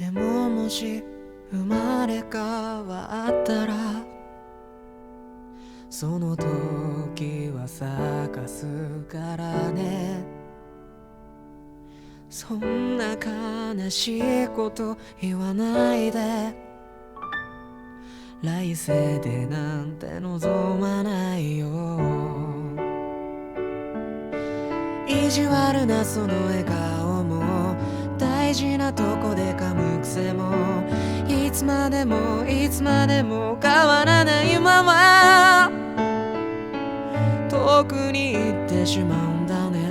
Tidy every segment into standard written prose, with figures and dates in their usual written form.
でももし生まれ変わったらその時は咲かすからね。そんな悲しいこと言わないで、来世でなんて望まないよ。意地悪なその笑顔も大事なとこで噛む癖もいつまでもいつまでも変わらないまま遠くに行ってしまうんだね。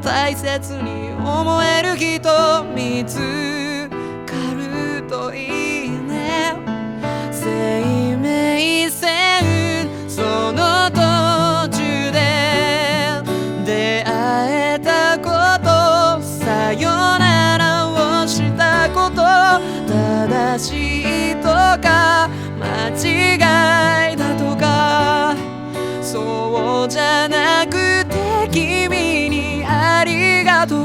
大切に思える人見つかるといいね。生命線その途中で出会えたこと、さよならをしたこと、正しいとか間違いだとかそうじゃなくて君にありがとう。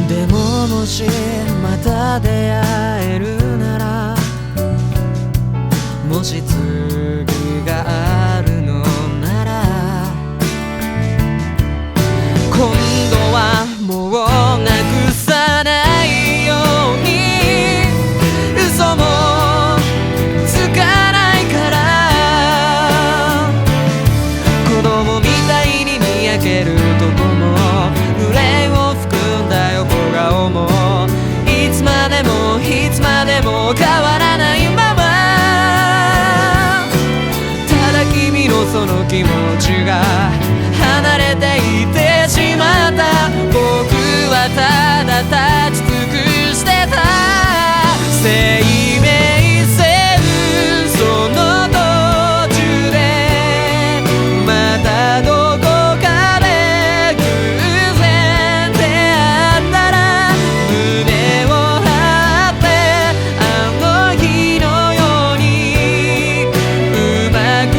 でももしまた出会えるなら、もし次があるのなら今度はもうなくさないように嘘もつかないから、子供みたいににやけるとこも憂いを含んだ横顔もいつまでもいつまでも変わらないまま、君のその気持ちが離れていってしまった。僕はただ立ち尽くしてた。生命線その途中でまたどこかで偶然出会ったら胸を張ってあの日のようにうまく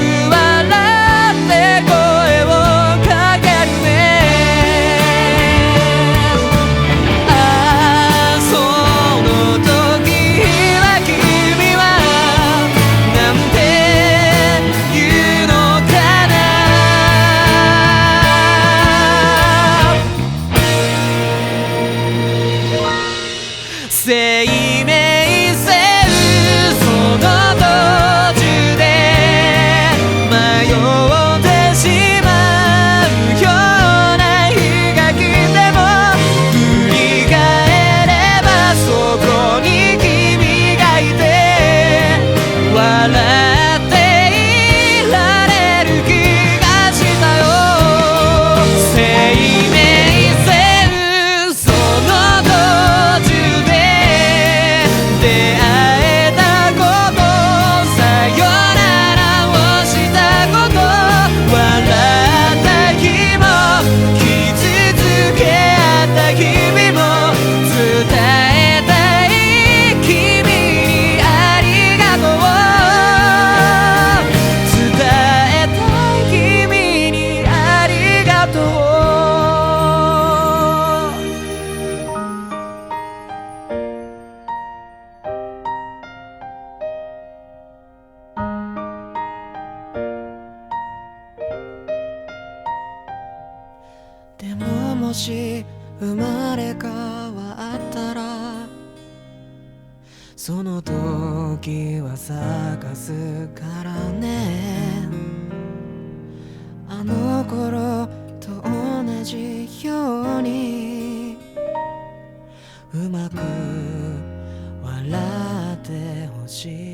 生命線その途中で迷ってしまうような日が来ても振り返ればそこに君がいて笑っていられる気がしたよ。生命線その途中で出会えたこと、さよならをしたこと、笑った日も傷つけ合った日々も伝えたい君にありがとう、伝えたい君にありがとう。でももし生まれ変わったらその時は咲かすからね。あの頃と同じようにうまく笑ってほしい。